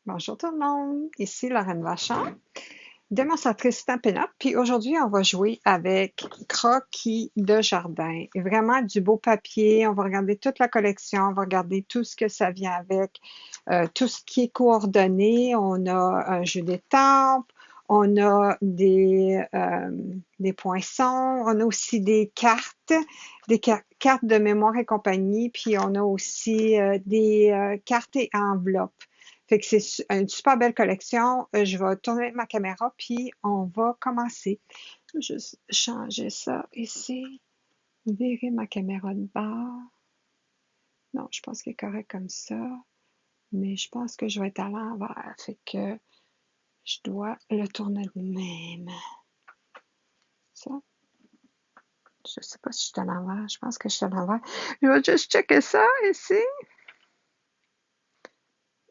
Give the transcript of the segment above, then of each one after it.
Bonjour tout le monde, ici Lorraine Vachon, démonstratrice Stampin' Up. Puis aujourd'hui, on va jouer avec croquis de jardin. Et vraiment du beau papier. On va regarder toute la collection, on va regarder tout ce que ça vient avec, tout ce qui est coordonné. On a un jeu d'étampes, on a des poinçons, on a aussi des cartes de mémoire et compagnie, puis on a aussi des cartes et enveloppes. Fait que c'est une super belle collection. Je vais tourner ma caméra, puis on va commencer. Je vais juste changer ça ici. Virer ma caméra de bord. Non, je pense qu'il est correct comme ça. Mais je pense que je vais être à l'envers. Fait que je dois le tourner de même. Ça. Je sais pas si je suis à l'envers. Je pense que je suis à l'envers. Je vais juste checker ça ici.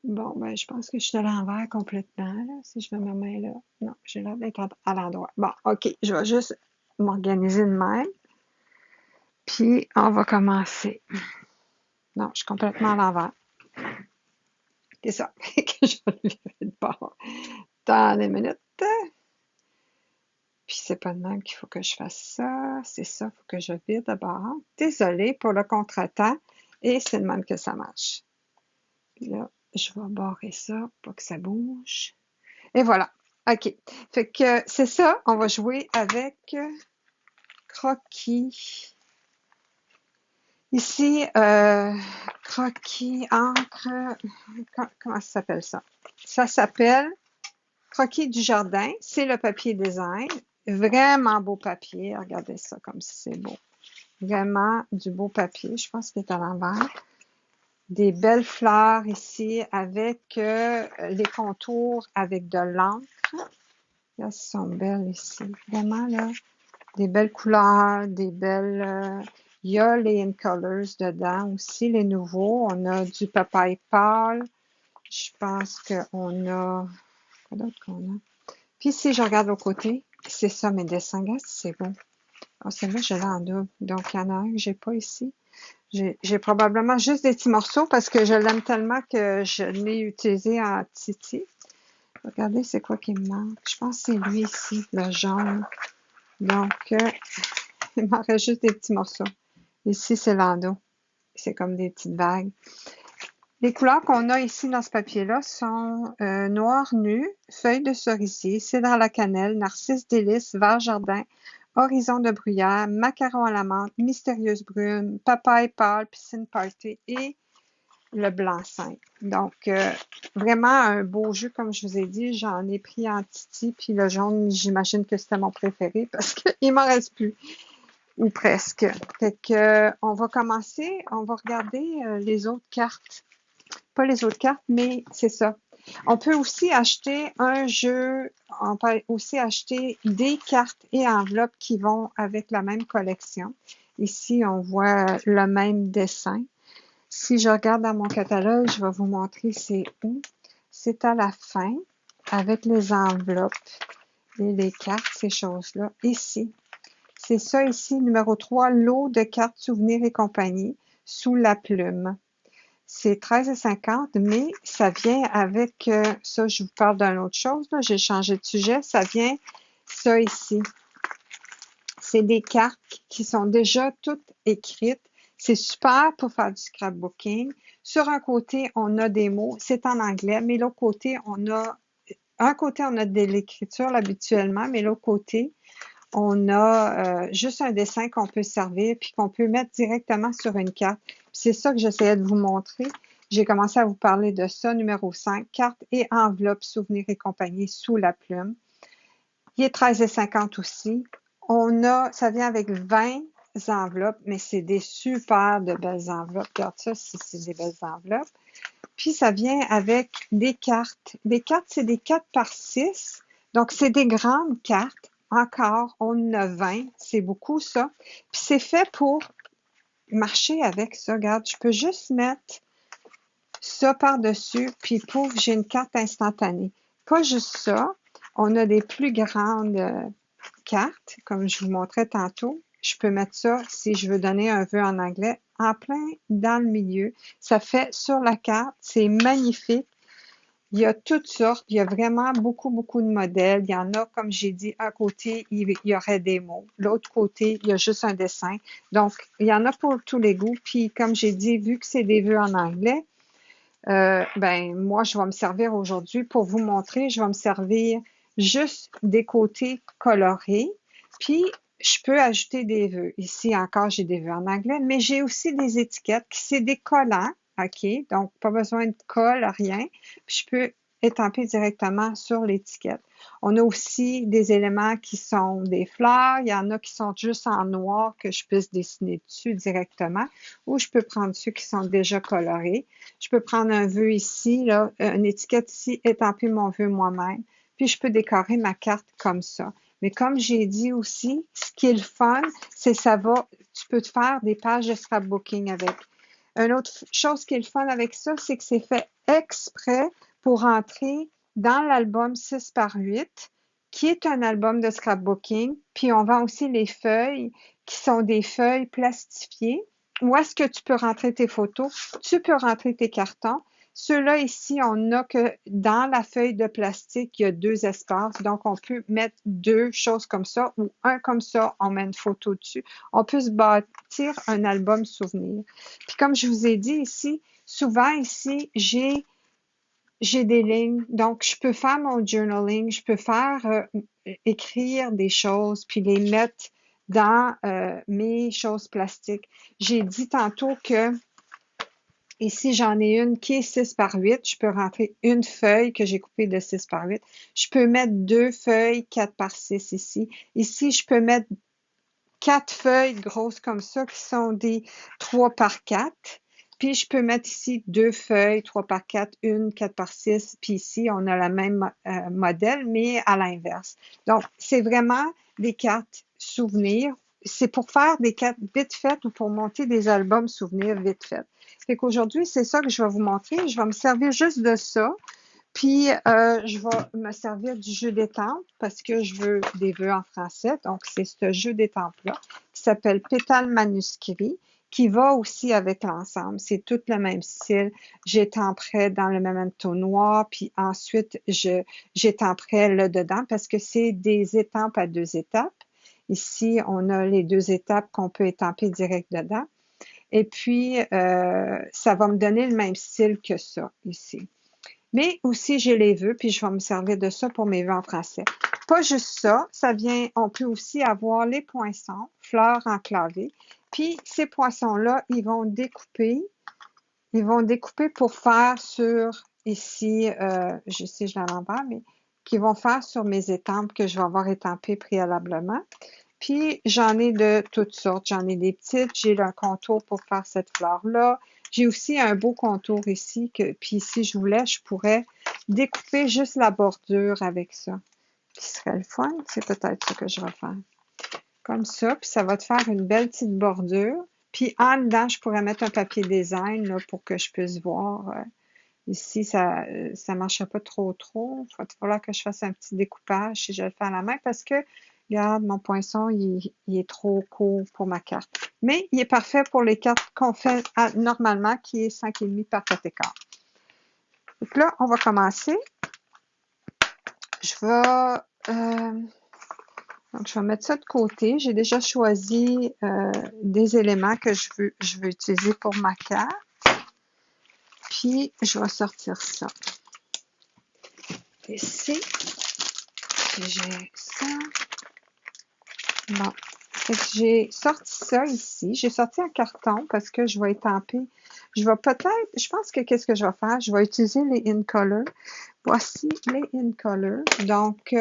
Bon, ben, je pense que je suis à l'envers complètement, là, si je mets ma main là. Non, j'ai l'air d'être à l'endroit. Bon, OK, je vais juste m'organiser de même. Puis, on va commencer. Non, je suis complètement à l'envers. C'est ça. Fait que je vais le virer de bord. Dans les minutes. Puis, c'est pas de même qu'il faut que je fasse ça. C'est ça, il faut que je vire de bord. Désolée pour le contretemps. Et c'est de même que ça marche. Puis là, je vais barrer ça pour que ça bouge. Et voilà. OK. Fait que c'est ça, on va jouer avec croquis. Ici, croquis, encre, comment ça s'appelle ça? Ça s'appelle croquis du jardin. C'est le papier design. Vraiment beau papier. Regardez ça comme si c'est beau. Vraiment du beau papier. Je pense qu'il est à l'envers. Des belles fleurs ici avec les contours avec de l'encre. Là, elles sont belles ici. Vraiment, là. Des belles couleurs, des belles. Il y a les In Colors dedans aussi, les nouveaux. On a du papaye pâle. Je pense qu'on a. Quoi d'autre qu'on a? Puis si je regarde au côté, c'est ça mes dessins. Regarde si c'est beau. Ah, celle-là, je l'ai en double. Donc, il y en a un que j'ai pas ici. J'ai probablement juste des petits morceaux parce que je l'aime tellement que je l'ai utilisé en titi. Regardez, c'est quoi qui me manque. Je pense que c'est lui ici, le jaune. Donc, il m'en reste juste des petits morceaux. Ici, c'est l'endos. C'est comme des petites vagues. Les couleurs qu'on a ici dans ce papier-là sont noir nu, feuille de cerisier, cidre à la cannelle, narcisse délice, vert jardin, horizon de bruyère, macaron à la menthe, mystérieuse brune, papaye pâle, piscine party et le blanc-seing. Donc, vraiment un beau jeu, comme je vous ai dit. J'en ai pris en titi, puis le jaune, j'imagine que c'était mon préféré parce qu'il m'en reste plus. Ou presque. Fait que, on va commencer, on va regarder les autres cartes. Pas les autres cartes, mais c'est ça. On peut aussi acheter un jeu, on peut aussi acheter des cartes et enveloppes qui vont avec la même collection. Ici, on voit le même dessin. Si je regarde dans mon catalogue, je vais vous montrer c'est où. C'est à la fin, avec les enveloppes et les cartes, ces choses-là. Ici. C'est ça ici, numéro 3, lot de cartes souvenirs et compagnie, sous la plume. C'est 13,50, mais ça vient avec, ça je vous parle d'une autre chose, là, j'ai changé de sujet, ça vient, ça ici. C'est des cartes qui sont déjà toutes écrites. C'est super pour faire du scrapbooking. Sur un côté, on a des mots, c'est en anglais, mais l'autre côté, un côté, on a de l'écriture habituellement, mais l'autre côté, on a juste un dessin qu'on peut servir puis qu'on peut mettre directement sur une carte. C'est ça que j'essayais de vous montrer. J'ai commencé à vous parler de ça, numéro 5, carte et enveloppe, souvenirs et compagnie sous la plume. Il est 13,50 aussi. Ça vient avec 20 enveloppes, mais c'est des super de belles enveloppes. Regarde ça, si c'est des belles enveloppes. Puis ça vient avec des cartes. Les cartes, c'est des 4 par 6. Donc, c'est des grandes cartes. Encore, on en a 20. C'est beaucoup, ça. Puis c'est fait pour marcher avec ça. Regarde, je peux juste mettre ça par-dessus, puis pouf, j'ai une carte instantanée. Pas juste ça. On a des plus grandes cartes, comme je vous montrais tantôt. Je peux mettre ça, si je veux donner un vœu en anglais, en plein dans le milieu. Ça fait sur la carte. C'est magnifique. Il y a toutes sortes, il y a vraiment beaucoup, beaucoup de modèles. Il y en a, comme j'ai dit, un côté, il y aurait des mots. L'autre côté, il y a juste un dessin. Donc, il y en a pour tous les goûts. Puis, comme j'ai dit, vu que c'est des vœux en anglais, ben, moi, je vais me servir aujourd'hui pour vous montrer, je vais me servir juste des côtés colorés. Puis, je peux ajouter des vœux. Ici encore, j'ai des vœux en anglais, mais j'ai aussi des étiquettes qui c'est des collants, OK? Donc, pas besoin de colle, rien. Puis, je peux étamper directement sur l'étiquette. On a aussi des éléments qui sont des fleurs. Il y en a qui sont juste en noir que je puisse dessiner dessus directement. Ou je peux prendre ceux qui sont déjà colorés. Je peux prendre un vœu ici, là, une étiquette ici, étamper mon vœu moi-même. Puis je peux décorer ma carte comme ça. Mais comme j'ai dit aussi, ce qui est le fun, c'est ça va, tu peux te faire des pages de scrapbooking avec. Une autre chose qui est le fun avec ça, c'est que c'est fait exprès pour entrer dans l'album 6 par 8, qui est un album de scrapbooking. Puis on vend aussi les feuilles, qui sont des feuilles plastifiées. Où est-ce que tu peux rentrer tes photos? Tu peux rentrer tes cartons. Ceux-là ici, on a que dans la feuille de plastique, il y a deux espaces. Donc, on peut mettre deux choses comme ça ou un comme ça, on met une photo dessus. On peut se bâtir un album souvenir. Puis comme je vous ai dit ici, souvent ici, j'ai des lignes, donc je peux faire mon journaling, je peux faire écrire des choses, puis les mettre dans mes choses plastiques. J'ai dit tantôt que ici, j'en ai une qui est 6 par 8. Je peux rentrer une feuille que j'ai coupée de 6 par 8. Je peux mettre deux feuilles 4 par 6 ici. Ici, je peux mettre quatre feuilles grosses comme ça qui sont des 3 par 4. Puis je peux mettre ici deux feuilles 3 par 4, une 4 par 6. Puis ici, on a la même modèle, mais à l'inverse. Donc, c'est vraiment des cartes souvenirs. C'est pour faire des cartes vite faites ou pour monter des albums souvenirs vite faites. Fait qu'aujourd'hui, c'est ça que je vais vous montrer. Je vais me servir juste de ça. Puis, je vais me servir du jeu d'étampes parce que je veux des vœux en français. Donc, c'est ce jeu d'étampes-là qui s'appelle Pétale manuscrit, qui va aussi avec l'ensemble. C'est tout le même style. J'étamperai dans le memento noir, puis ensuite, j'étamperai le dedans parce que c'est des étampes à deux étapes. Ici, on a les deux étapes qu'on peut étamper direct dedans. Et puis, ça va me donner le même style que ça, ici. Mais aussi, j'ai les vœux, puis je vais me servir de ça pour mes vœux en français. Pas juste ça, ça vient, on peut aussi avoir les poinçons, fleurs enclavées. Puis, ces poinçons-là, ils vont découper pour faire sur, ici, je sais, je l'ai à l'envers, mais qui vont faire sur mes étampes que je vais avoir étampées préalablement. Puis, j'en ai de toutes sortes. J'en ai des petites, j'ai un contour pour faire cette fleur-là. J'ai aussi un beau contour ici, puis si je voulais, je pourrais découper juste la bordure avec ça. Qui serait le fun, c'est peut-être ce que je vais faire. Comme ça, puis ça va te faire une belle petite bordure. Puis en dedans, je pourrais mettre un papier design là, pour que je puisse voir. Ici, ça ne marcherait pas trop. Il va falloir que je fasse un petit découpage si je le fais à la main parce que, regarde, mon poinçon, il est trop court pour ma carte. Mais il est parfait pour les cartes qu'on fait normalement, qui est 5,5 par 4,4. Donc là, on va commencer. Je vais mettre ça de côté. J'ai déjà choisi des éléments que je veux utiliser pour ma carte. Puis, je vais sortir ça. Ici, j'ai ça. Bon. Fait que j'ai sorti ça ici. J'ai sorti un carton parce que je vais étamper. Je pense que qu'est-ce que je vais faire? Je vais utiliser les In Color. Voici les In Color. Donc,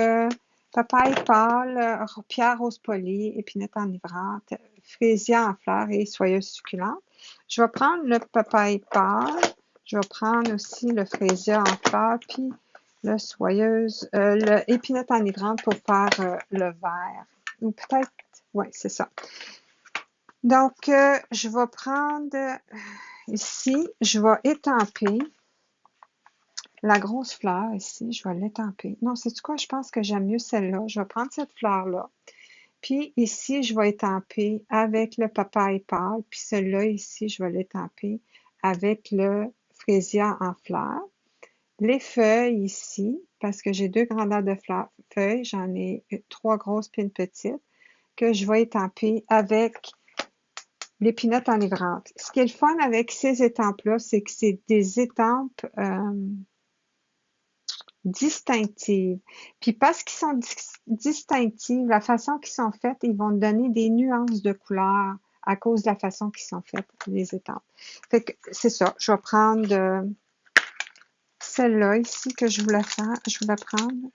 papaye pâle, pierre rose polie, épinette enivrante, frésia en fleurs et soyeuse succulente. Je vais prendre le papaye pâle. Je vais prendre aussi le frésia en fleurs, puis le soyeuse, le épinette enivrante pour faire le vert. Ou peut-être, oui, c'est ça. Donc, je vais prendre ici, je vais étamper la grosse fleur ici, je vais l'étamper. Non, c'est quoi? Je pense que j'aime mieux celle-là. Je vais prendre cette fleur-là. Puis ici, je vais étamper avec le papaye pâle. Puis celle-là ici, je vais l'étamper avec le frésia en fleurs. les feuilles ici, parce que j'ai deux grandeurs de feuilles, j'en ai trois grosses puis une petite, que je vais étamper avec l'épinette enivrante. Ce qui est le fun avec ces étampes-là, c'est que c'est des étampes distinctives. Puis parce qu'ils sont distinctives, la façon qu'ils sont faites, ils vont donner des nuances de couleurs à cause de la façon qu'ils sont faites, les étampes. Fait que c'est ça, je vais prendre celle-là ici que je voulais faire. Je voulais prendre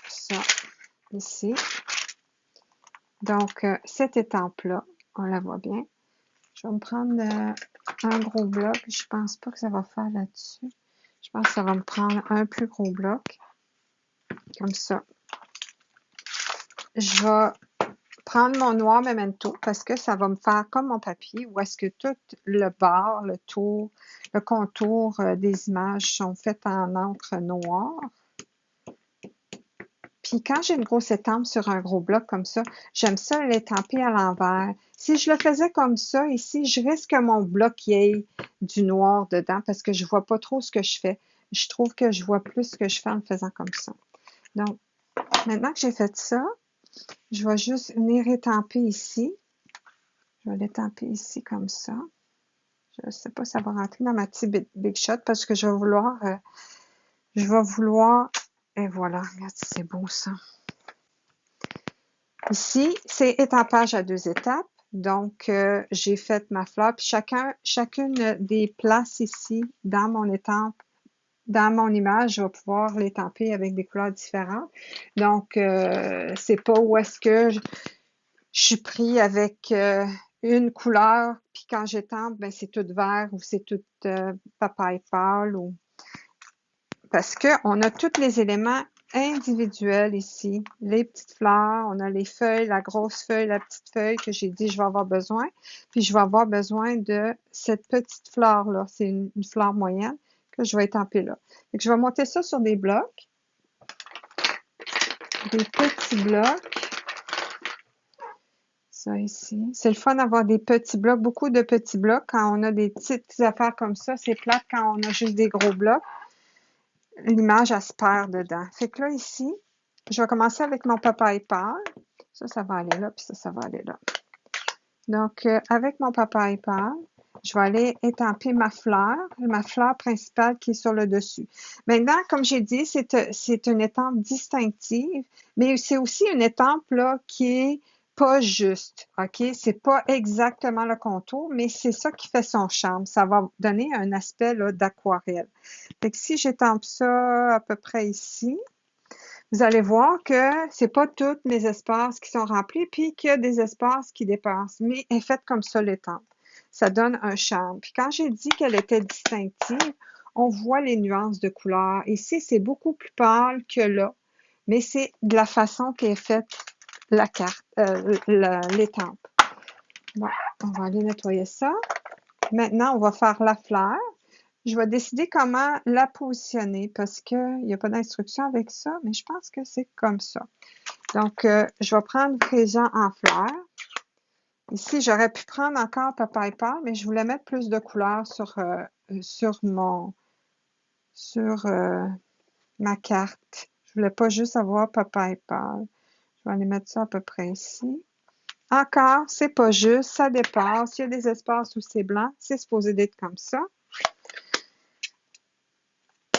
ça ici. Donc, cette étampe-là, on la voit bien. Je vais me prendre un gros bloc. Je pense pas que ça va faire là-dessus. Je pense que ça va me prendre un plus gros bloc. Comme ça. Je vais prendre mon noir memento parce que ça va me faire comme mon papier où est-ce que tout le bord, le tour, le contour des images sont faits en encre noire. Puis quand j'ai une grosse étampe sur un gros bloc comme ça, j'aime ça l'étamper à l'envers. Si je le faisais comme ça ici, je risque que mon bloc y ait du noir dedans parce que je vois pas trop ce que je fais. Je trouve que je vois plus ce que je fais en le faisant comme ça. Donc, maintenant que j'ai fait ça, je vais juste venir étamper ici. Je vais l'étamper ici comme ça. Je ne sais pas si ça va rentrer dans ma petite Big Shot parce que je vais vouloir, et voilà, regarde, c'est beau ça. Ici, c'est étampage à deux étapes. Donc, j'ai fait ma fleur. Puis chacune des places ici dans mon étampe, dans mon image, je vais pouvoir l'étamper avec des couleurs différentes. Donc, c'est pas où est-ce que je suis pris avec une couleur, puis quand j'étampe, ben c'est tout vert ou c'est tout papaye pâle ou parce que on a tous les éléments individuels ici. Les petites fleurs, on a les feuilles, la grosse feuille, la petite feuille que j'ai dit je vais avoir besoin. Puis je vais avoir besoin de cette petite fleur-là. C'est une fleur moyenne que je vais étamper là. Donc, je vais monter ça sur des blocs. Des petits blocs. Ça ici. C'est le fun d'avoir des petits blocs, beaucoup de petits blocs. Quand on a des petites affaires comme ça, c'est plate quand on a juste des gros blocs. L'image, elle se perd dedans. Fait que là, ici, je vais commencer avec mon papaye pâle. Ça va aller là, puis ça va aller là. Donc, avec mon papaye pâle, je vais aller étamper ma fleur principale qui est sur le dessus. Maintenant, comme j'ai dit, c'est une étampe distinctive, mais c'est aussi une étampe là qui est pas juste, OK? C'est pas exactement le contour, mais c'est ça qui fait son charme. Ça va donner un aspect là d'aquarelle. Fait que si j'étampe ça à peu près ici, vous allez voir que c'est pas tous mes espaces qui sont remplis, puis qu'il y a des espaces qui dépassent. Mais elle est faite comme ça, l'étampe. Ça donne un charme. Puis quand j'ai dit qu'elle était distinctive, on voit les nuances de couleurs. Ici, c'est beaucoup plus pâle que là, mais c'est de la façon qu'est faite la carte, l'étampe. Bon, on va aller nettoyer ça. Maintenant, on va faire la fleur. Je vais décider comment la positionner parce qu'il n'y a pas d'instruction avec ça, mais je pense que c'est comme ça. Donc, je vais prendre Fréjant en fleurs. Ici, j'aurais pu prendre encore papaye pâle, mais je voulais mettre plus de couleurs sur ma carte. Je voulais pas juste avoir papaye pâle. Je vais aller mettre ça à peu près ici. Encore, c'est pas juste, ça dépasse. Il y a des espaces où c'est blanc. C'est supposé d'être comme ça.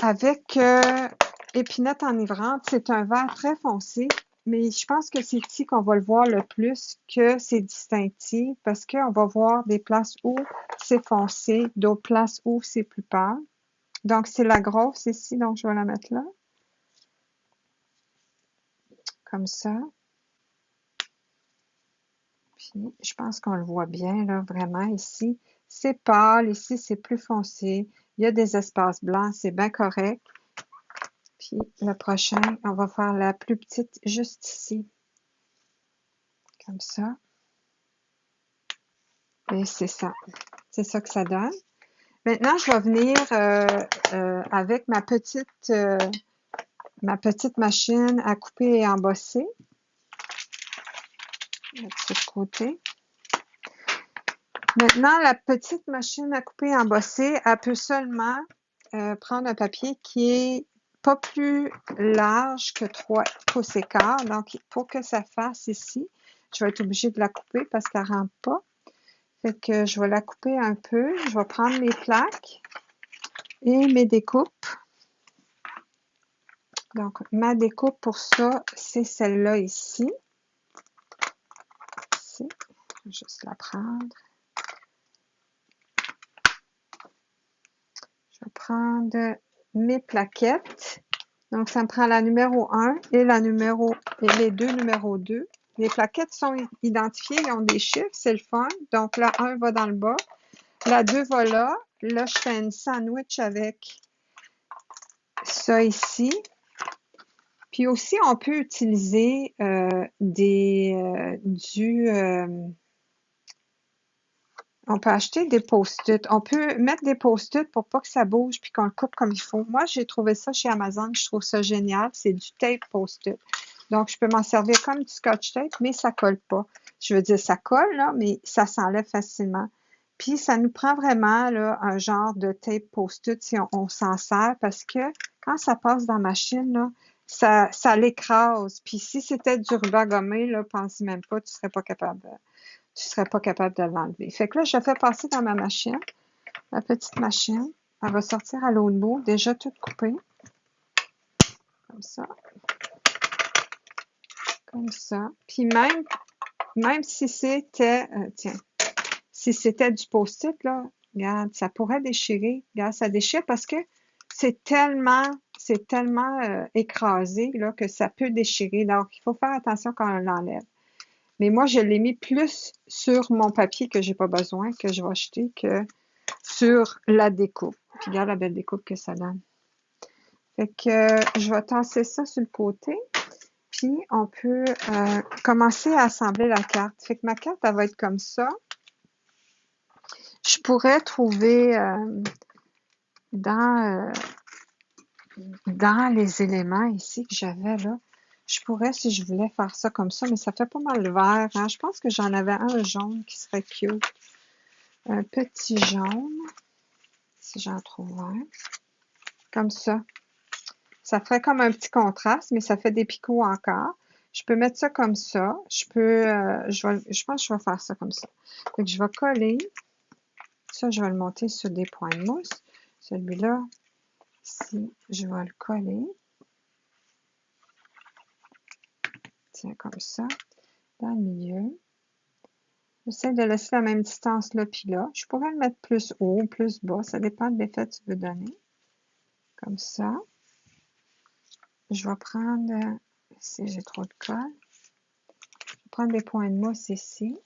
Avec épinette enivrante, c'est un vert très foncé, mais je pense que c'est ici qu'on va le voir le plus que c'est distinctif parce qu'on va voir des places où c'est foncé, d'autres places où c'est plus pâle. Donc, c'est la grosse ici, donc je vais la mettre là. Comme ça. Puis, je pense qu'on le voit bien, là, vraiment, ici. C'est pâle, ici, c'est plus foncé. Il y a des espaces blancs, c'est bien correct. Puis, le prochain, on va faire la plus petite juste ici. Comme ça. Et c'est ça. C'est ça que ça donne. Maintenant, je vais venir avec ma petite machine à couper et embosser. De ce côté. Maintenant, la petite machine à couper embossée, elle peut seulement prendre un papier qui est pas plus large que 3 pouces et quart. Donc, pour que ça fasse ici, je vais être obligée de la couper parce qu'elle ne rentre pas. Fait que je vais la couper un peu. Je vais prendre mes plaques et mes découpes. Donc, ma découpe pour ça, c'est celle-là ici. Ici. Je vais juste la prendre. Je vais prendre mes plaquettes. Donc, ça me prend la numéro 1 et les deux numéro 2. Les plaquettes sont identifiées, ils ont des chiffres, c'est le fun. Donc, la 1 va dans le bas. La 2 va là. Là, je fais une sandwich avec ça ici. Puis aussi, on peut utiliser on peut acheter des post-it. On peut mettre des post-it pour pas que ça bouge puis qu'on le coupe comme il faut. Moi, j'ai trouvé ça chez Amazon. Je trouve ça génial. C'est du tape post-it. Donc, je peux m'en servir comme du scotch tape, mais ça colle pas. Je veux dire, ça colle, là, mais ça s'enlève facilement. Puis, ça nous prend vraiment là, un genre de tape post-it si on s'en sert parce que quand ça passe dans la machine, là, ça l'écrase. Puis, si c'était du ruban gommé, là, pense même pas, tu serais pas capable de l'enlever. Fait que là, je fais passer dans ma machine, la petite machine. Elle va sortir à l'autre bout, déjà toute coupée. Comme ça. Comme ça. Puis même si c'était, si c'était du post-it, là, regarde, ça pourrait déchirer. Regarde, ça déchire parce que c'est tellement écrasé, là, que ça peut déchirer. Donc, il faut faire attention quand on l'enlève. Mais moi, je l'ai mis plus sur mon papier que j'ai pas besoin, que je vais acheter, que sur la découpe. Puis regarde la belle découpe que ça donne. Fait que je vais tasser ça sur le côté. Puis on peut commencer à assembler la carte. Fait que ma carte, elle va être comme ça. Je pourrais trouver dans, dans les éléments ici que j'avais là, je pourrais, si je voulais, faire ça comme ça, mais ça fait pas mal vert. Hein? Je pense que j'en avais un jaune qui serait cute. Un petit jaune, si j'en trouve un. Comme ça. Ça ferait comme un petit contraste, mais ça fait des picots encore. Je peux mettre ça comme ça. Je pense que je vais faire ça comme ça. Donc, je vais coller. Ça, je vais le monter sur des points de mousse. Celui-là, ici, je vais le coller. Tiens, comme ça. Dans le milieu. J'essaie de laisser la même distance là puis là. Je pourrais le mettre plus haut ou plus bas. Ça dépend de l'effet que tu veux donner. Comme ça. Je vais prendre, si j'ai trop de colle, je vais prendre des points de mousse ici.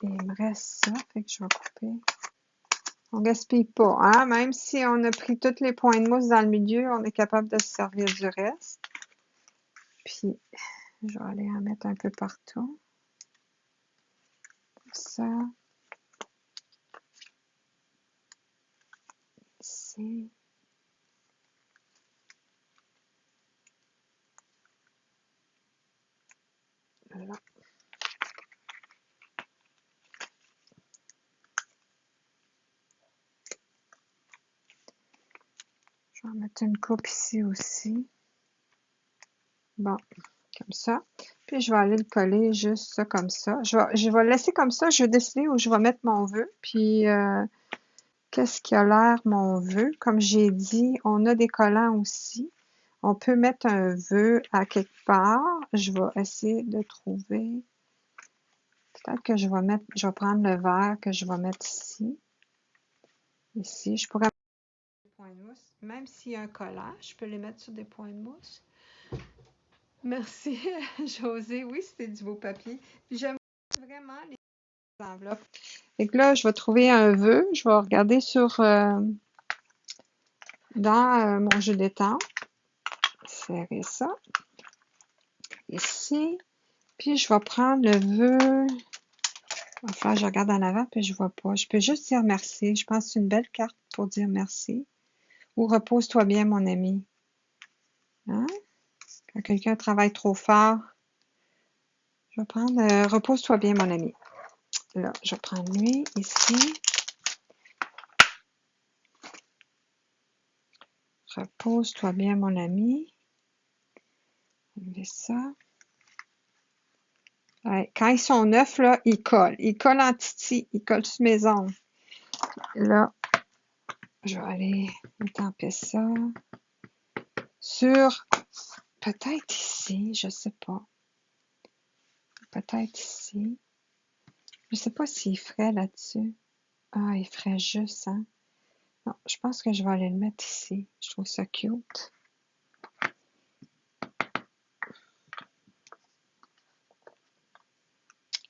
Il me reste ça, fait que je vais couper. On gaspille pas, hein? Même si on a pris tous les points de mousse dans le milieu, on est capable de se servir du reste. Puis, je vais aller en mettre un peu partout. Comme ça. Ici. Là. Je vais en mettre une coupe ici aussi. Bon, comme ça. Puis je vais aller le coller juste ça comme ça. Je vais le laisser comme ça. Je vais décider où je vais mettre mon vœu. Puis qu'est-ce qui a l'air mon vœu? Comme j'ai dit, on a des collants aussi. On peut mettre un vœu à quelque part. Je vais essayer de trouver. Peut-être que je vais prendre le vert que je vais mettre ici. Ici, je pourrais mettre des points de mousse. Même s'il y a un collant, je peux les mettre sur des points de mousse. Merci, José. Oui, c'était du beau papier. Puis j'aime vraiment les enveloppes. Et que là, je vais trouver un vœu. Je vais regarder dans mon jeu d'étang. Serrer ça. Ici. Puis je vais prendre le vœu. Enfin, je regarde en avant, puis je vois pas. Je peux juste dire merci. Je pense que c'est une belle carte pour dire merci. Ou repose-toi bien, mon ami. Hein? Quand quelqu'un travaille trop fort, je vais prendre repose-toi bien, mon ami. là, je vais prendre lui ici. Repose-toi bien, mon ami. Enlever ça. Ouais, quand ils sont neufs, là, ils collent. Ils collent en titi. Ils collent sur mes ongles. Là, je vais aller étamper ça sur peut-être ici, je sais pas. Peut-être ici. Je sais pas s'il ferait là-dessus. Ah, il ferait juste, hein. Non, je pense que je vais aller le mettre ici. Je trouve ça cute.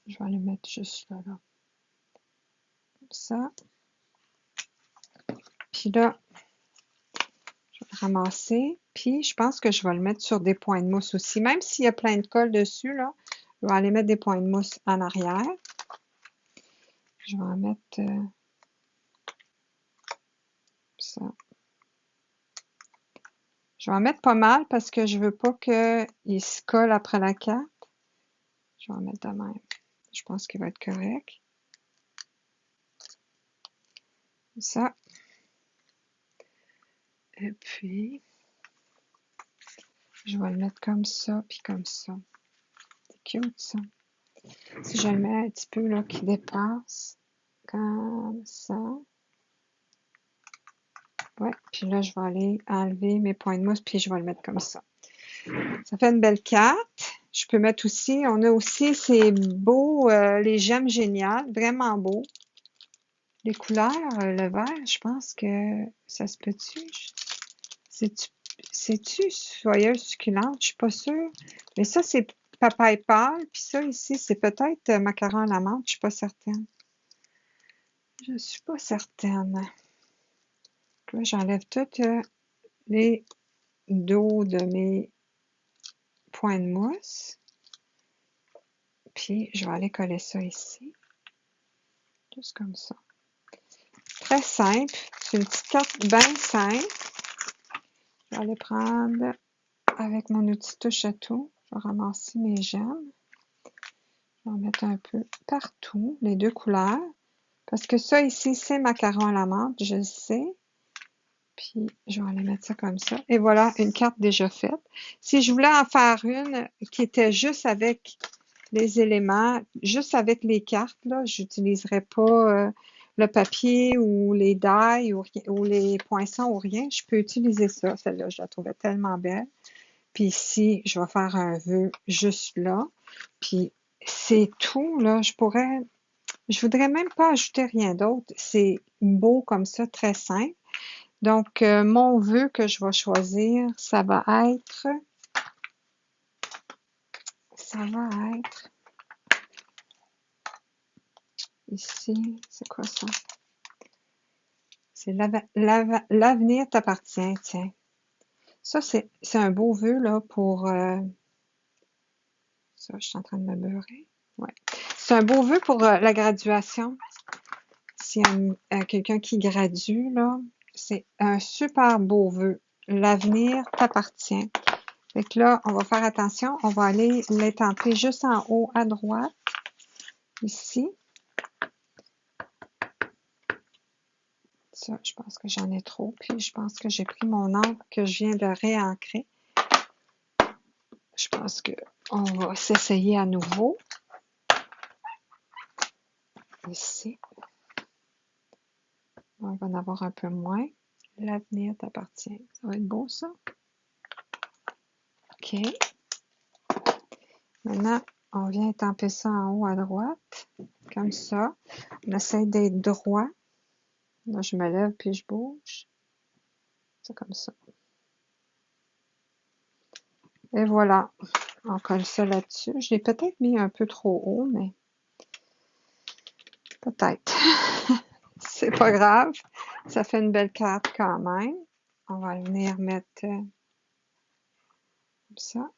Je vais le mettre juste là, là. Comme ça. Puis là, je vais le ramasser. Puis je pense que je vais le mettre sur des points de mousse aussi. Même s'il y a plein de colle dessus, là, je vais aller mettre des points de mousse en arrière. Je vais en mettre ça. Je vais en mettre pas mal parce que je veux pas qu'il se colle après la carte. Je vais en mettre de même. Je pense qu'il va être correct. Comme ça. Et puis, je vais le mettre comme ça, puis comme ça. C'est cute, ça. Si je le mets un petit peu, là, qui dépasse. Comme ça. Ouais, puis là, je vais aller enlever mes points de mousse, puis je vais le mettre comme ça. Ça fait une belle carte. Je peux mettre aussi, on a aussi ces beaux, les gemmes géniales, vraiment beaux. Les couleurs, le vert, je pense que ça se peut-tu? C'est-tu soyeuse succulente? Je suis pas sûre. Mais ça, c'est papaye pâle, puis ça ici, c'est peut-être macaron à la menthe, je suis pas certaine. Je suis pas certaine. Là, j'enlève toutes les dos de mes points de mousse. Puis, je vais aller coller ça ici. Juste comme ça. Très simple. C'est une petite carte bien simple. Je vais aller prendre avec mon outil touche à tout. Je vais ramasser mes gemmes. Je vais en mettre un peu partout, les deux couleurs. Parce que ça ici, c'est macaron à la menthe, je le sais. Puis, je vais aller mettre ça comme ça. Et voilà, une carte déjà faite. Si je voulais en faire une qui était juste avec les éléments, juste avec les cartes, là, j'utiliserais pas le papier ou les die ou les poinçons ou rien. Je peux utiliser ça. Celle-là, je la trouvais tellement belle. Puis ici, je vais faire un vœu juste là. Puis c'est tout, là. Je voudrais même pas ajouter rien d'autre. C'est beau comme ça, très simple. Donc, mon vœu que je vais choisir, ça va être ici, c'est quoi ça? C'est l'avenir t'appartient, tiens. Ça, c'est un beau vœu, là, pour... ça, je suis en train de me beurrer. Ouais. C'est un beau vœu pour la graduation. S'il y a quelqu'un qui gradue, là, c'est un super beau vœu. L'avenir t'appartient. Fait que là, on va faire attention. On va aller l'étamper juste en haut à droite. Ici. Ça, je pense que j'en ai trop. Puis, je pense que j'ai pris mon encre que je viens de réancrer. Je pense qu'on va s'essayer à nouveau. Ici. On va en avoir un peu moins. L'avenir t'appartient. Ça va être beau, ça? OK. Maintenant, on vient étamper ça en haut à droite. Comme ça. On essaie d'être droit. Là, je me lève puis je bouge. C'est comme ça. Et voilà. On colle ça là-dessus. Je l'ai peut-être mis un peu trop haut, mais peut-être. C'est pas grave. Ça fait une belle carte quand même. On va venir mettre comme ça.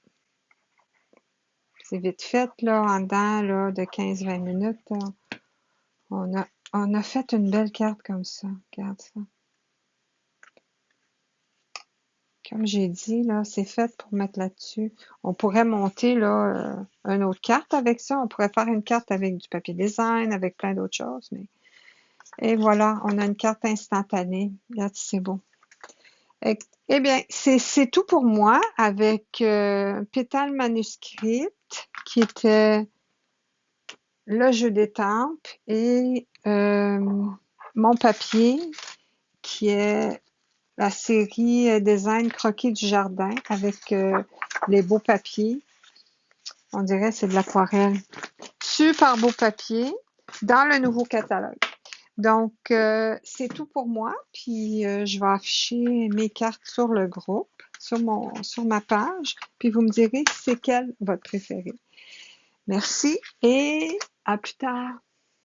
C'est vite fait, là, en dedans là, de 15-20 minutes. Là. On a fait une belle carte comme ça. Regarde ça. Comme j'ai dit, là, c'est fait pour mettre là-dessus. On pourrait monter là, une autre carte avec ça. On pourrait faire une carte avec du papier design, avec plein d'autres choses. Mais... Et voilà, on a une carte instantanée. Regarde, c'est beau. Eh eh bien, c'est tout pour moi avec Pétale Manuscrite, qui était le jeu d'étampes, et mon papier, qui est la série Design Croquis du jardin, avec les beaux papiers. On dirait que c'est de l'aquarelle. Super beau papier dans le nouveau catalogue. Donc, c'est tout pour moi. Puis, je vais afficher mes cartes sur le groupe, sur ma page. Puis, vous me direz c'est quelle votre préférée. Merci et à plus tard.